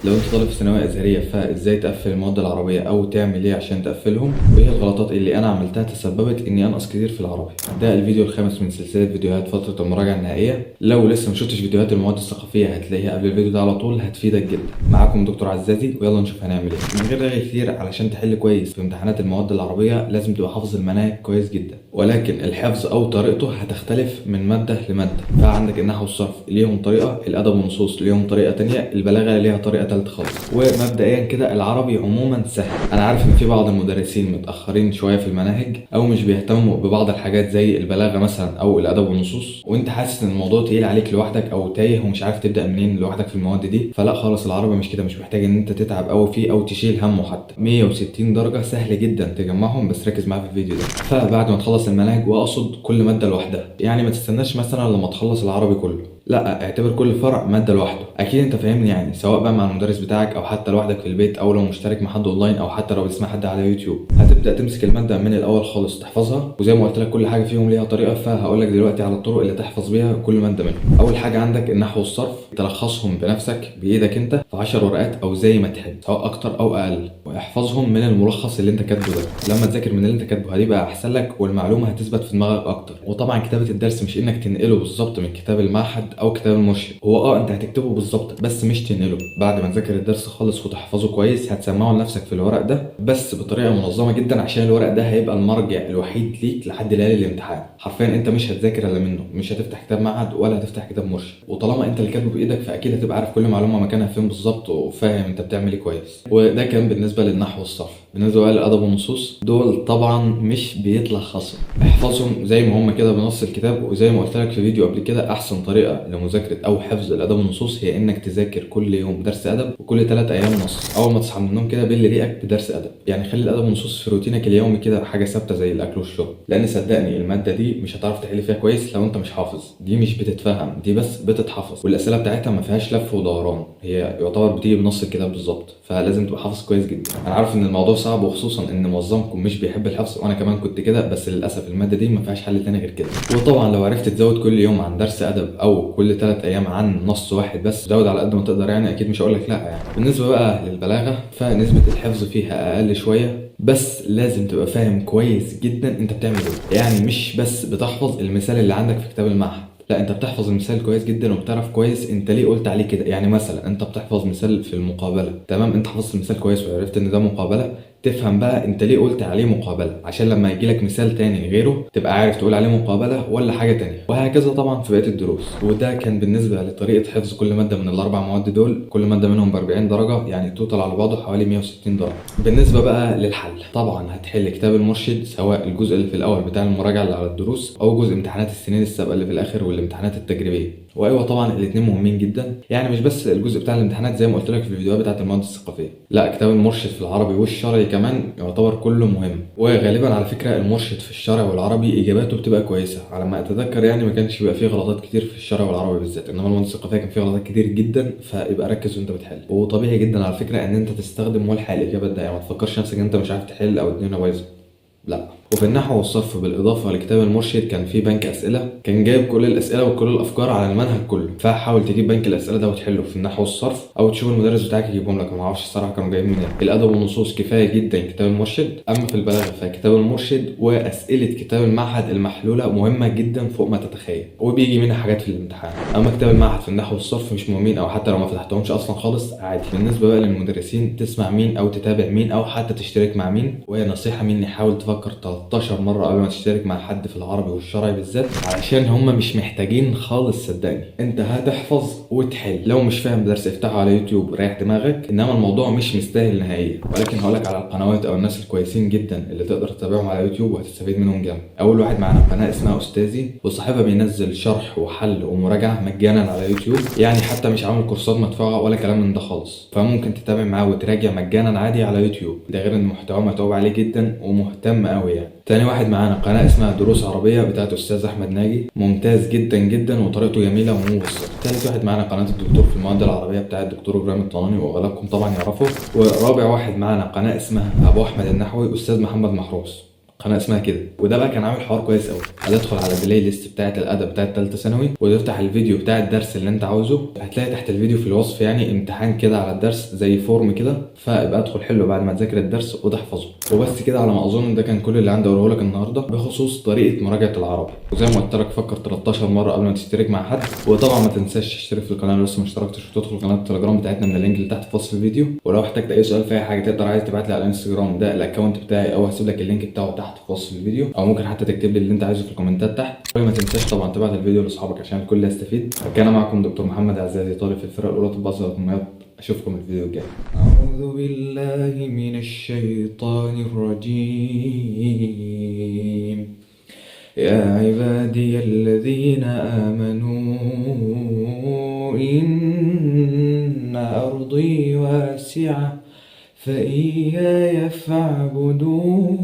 لو انت طالب في ثانويه ازهريه فازاي تقفل المواد العربيه او تعمل ايه عشان تقفلهم، وايه الغلطات اللي انا عملتها تسببت اني انقص كتير في العربي. ده الفيديو الخامس من سلسله فيديوهات فتره المراجعه النهائيه. لو لسه ما شفتش فيديوهات المواد الثقافيه هتلاقيها قبل الفيديو ده على طول، هتفيدك جدا. معاكم دكتور عزازي، ويلا نشوف هنعمل ايه. من غير رغي كتير، علشان تحل كويس في امتحانات المواد العربيه لازم تبقى حافظ المناهج كويس جدا، ولكن الحفظ او طريقته هتختلف من ماده لماده. فعندك النحو والصرف ليهم طريقه، الادب والنصوص ليهم طريقه تانية، البلاغه ليها طريقه ثالثه خالص. ومبدئيا كده العربي عموما سهل. انا عارف ان في بعض المدرسين متاخرين شويه في المناهج او مش بيهتموا ببعض الحاجات زي البلاغه مثلا او الادب والنصوص، وانت حاسس ان الموضوع تقيل عليك لوحدك او تايه ومش عارف تبدا منين لوحدك في المواد دي. فلا خالص، العربي مش كده، مش محتاج ان انت تتعب قوي فيه او تشيل همه. حتى 160 درجه سهل جدا تجمعهم، بس ركز معايا في الفيديو ده. فبعد ما تخلص المناهج، واقصد كل ماده لوحدها، يعني ما تستناش مثلا لما تخلص العربي كله، لا، اعتبر كل فرع ماده لوحده. اكيد انت فاهمني، يعني سواء بقى مع المدرس بتاعك او حتى لوحدك في البيت، او لو مشترك مع حد اونلاين، او حتى لو بتسمع حد على يوتيوب. هتبدا تمسك الماده من الاول خالص تحفظها، وزي ما قلت لك كل حاجه فيهم ليها طريقه، فهقول لك دلوقتي على الطرق اللي تحفظ بيها كل ماده منهم. اول حاجه عندك النحو والصرف، تلخصهم بنفسك بايدك انت في 10 ورقات او زي ما تحب، سواء اكتر او اقل، واحفظهم من الملخص اللي انت كاتبه ده. لما تذاكر من اللي انت كاتبه هتبقى احسن لك، والمعلومه هتثبت في دماغك اكتر. وطبعا كتابه الدرس مش انك تنقله بالظبط من كتاب المعهد او كتاب المرشد، هو انت هتكتبه بالظبط بس مش تنقله. بعد ما تذاكر الدرس خالص وتحفظه كويس، هتسمعه لنفسك في الورق ده بس بطريقه منظمه جدا، عشان الورق ده هيبقى المرجع الوحيد ليك لحد ليالي الامتحان. حرفيا انت مش هتذاكر الا منه، مش هتفتح كتاب معهد ولا هتفتح كتاب مرشد. وطالما انت اللي كاتبه بايدك فاكيد هتبقى عارف كل معلومه مكانها فين بالظبط، وفاهم انت بتعمل ايه كويس. وده كان بالنسبه للنحو والصرف. بالنسبه بقى للادب والنصوص، دول طبعا مش بيتلخصوا، احفظهم زي ما هم كده بنص الكتاب. وزي ما قلت لك في فيديو قبل كده، احسن طريقه لمذاكره او حفظ الادب والنصوص هي انك تذاكر كل يوم درس ادب، وكل 3 ايام نص. اول ما تصحى من النوم كده باللي ريقك بدرس ادب، يعني خلي الادب والنصوص في روتينك اليومي كده، حاجه ثابته زي الاكل والشرب. لان صدقني الماده دي مش هتعرف تحل فيها كويس لو انت مش حافظ. دي مش بتتفهم، دي بس بتتحفظ، والاسئله بتاعتها ما فيهاش لف ودوران، هي يعتبر بتيجي بنص الكتاب بالظبط. فلازم تبقى حافظ كويس جدا. انا عارف ان الموضوع صعب، وخصوصا ان معظمكم مش بيحب الحفظ، وانا كمان كنت كده، بس للاسف الماده دي ما فيهاش حل تاني غير كده. وطبعا لو عرفت تزود كل يوم عن درس ادب او كل 3 ايام عن نص واحد بس، زود على قد ما تقدر، يعني اكيد مش هقول لك لا. يعني بالنسبه بقى للبلاغه، فنسبه الحفظ فيها اقل شويه، بس لازم تبقى فاهم كويس جدا انت بتعمل ايه. يعني مش بس بتحفظ المثال اللي عندك في كتاب المعهد، لا، انت بتحفظ المثال كويس جدا وبتعرف كويس انت ليه قلت عليه كده. يعني مثلا انت بتحفظ مثال في المقابله، تمام، انت حفظت المثال كويس وعرفت ان ده مقابله، تفهم بقى انت ليه قلت عليه مقابله، عشان لما يجيلك مثال تاني غيره تبقى عارف تقول عليه مقابله ولا حاجه تانية. وهكذا طبعا في بقيه الدروس. وده كان بالنسبه لطريقه حفظ كل ماده من الاربع مواد دول. كل ماده منهم ب 40 درجه، يعني التوتال على بعضه حوالي 160 درجه. بالنسبه بقى للحل، طبعا هتحل كتاب المرشد، سواء الجزء اللي في الاول بتاع المراجعه اللي على الدروس، او جزء امتحانات السنين السابقه اللي في الاخر والامتحانات التجريبيه. وايوه طبعا الاثنين مهمين جدا، يعني مش بس الجزء بتاع الامتحانات زي ما قلت لك في الفيديوهات بتاعه المواد الثقافيه، لا، كتاب المرشد في العربي والشرعي كمان يعتبر كله مهم. وغالبا على فكره المرشد في الشرعي والعربي اجاباته بتبقى كويسه على ما اتذكر، يعني ما كانش بيبقى فيه غلطات كتير في الشرعي والعربي بالذات، انما المواد الثقافيه كان فيه غلطات كتير جدا. فيبقى ركز وانت بتحل. وطبيعي جدا على فكره ان انت تستخدم ملحق الاجابات ده، يعني ما تفكرش نفسك ان انت مش عارف تحل او الدنيا بايظه، لا. وفي النحو والصرف بالاضافه لكتاب المرشد كان في بنك اسئله، كان جايب كل الاسئله وكل الافكار على المنهج كله. فحاول تجيب بنك الاسئله ده وتحله في النحو والصرف، او تشوف المدرس بتاعك يجيبهم لك، ما اعرفش الصراحه كانوا جايبين منين. الادب والنصوص كفايه جدا كتاب المرشد. اما في البلاغه فكتاب المرشد واسئله كتاب المعهد المحلوله مهمه جدا فوق ما تتخيل، وبيجي منها حاجات في الامتحان. اما كتاب المعهد في النحو والصرف مش مهمين، او حتى لو ما فتحتهمش اصلا خالص عادي. بالنسبه بقى للمدرسين، تسمع مين او تتابع مين او حتى تشترك مع مين. وهي نصيحه مني، حاول تفكر 13 مره قبل ما تشترك مع حد في العربي والشرعي بالذات، علشان هم مش محتاجين خالص. صدقني انت هتحفظ وتحل. لو مش فاهم درس افتحه على يوتيوب ريح دماغك، انما الموضوع مش مستاهل نهائيا. ولكن هقولك على القنوات او الناس الكويسين جدا اللي تقدر تتابعهم على يوتيوب وهتستفيد منهم جامد. اول واحد معانا قناه اسمها استاذي، وصاحبها بينزل شرح وحل ومراجعه مجانا على يوتيوب، يعني حتى مش عامل كورسات مدفوعه ولا كلام من ده خالص. فممكن تتابع معاه وتراجع مجانا عادي على يوتيوب. ده غير ان محتواه متعوب عليه جدا ومهتم قوي يعني. تاني واحد معانا قناه اسمها دروس عربيه بتاعت استاذ احمد ناجي، ممتاز جدا جدا وطريقته جميله وموثقه. تالت واحد معانا قناه الدكتور في المواد العربيه بتاعت الدكتور ابراهيم الطناني، واغلبكم طبعا يعرفه. ورابع واحد معانا قناه اسمها ابو احمد النحوي استاذ محمد محروس، قناه اسمها كده. وده بقى كان عامل حوار كويس قوي. هتدخل على البلاي ليست بتاعه الادب بتاعه ثالثه ثانوي وتفتح الفيديو بتاع الدرس اللي انت عاوزه. هتلاقي تحت الفيديو في الوصف يعني امتحان كده على الدرس زي فورم كده، فابقى ادخل حله بعد ما تذاكر الدرس وتحفظه. وبس كده على ما اظن ده كان كل اللي عندي اقوله لك النهارده بخصوص طريقه مراجعه العربي. وزي ما قلت لك فكر 13 مره قبل ما تشترك مع حد. وطبعا ما تنساش تشترك في القناه لو لسه ما اشتركتش، وتدخل قناه التليجرام بتاعتنا من اللينك اللي تحت في وصف الفيديو. ولو احتجت اي سؤال في اي حاجه تقدر عايز تبعت لي على الانستجرام، ده الاكونت بتاعي، او هسيب لك اللينك بتاعه تحت في وصف الفيديو، او ممكن حتى تكتب لي اللي انت عايزه في الكومنتات تحت. وما تنساش طبعا تبعت الفيديو لاصحابك عشان الكل يستفيد. كان معكم دكتور محمد عزازي، طالب في الفرقه الاولى طب ازهر دمياط. اشوفكم الفيديو الجاي. اعوذ بالله من الشيطان الرجيم. يا عبادي الذين آمنوا إن أرضي واسعة فإياي فاعبدون.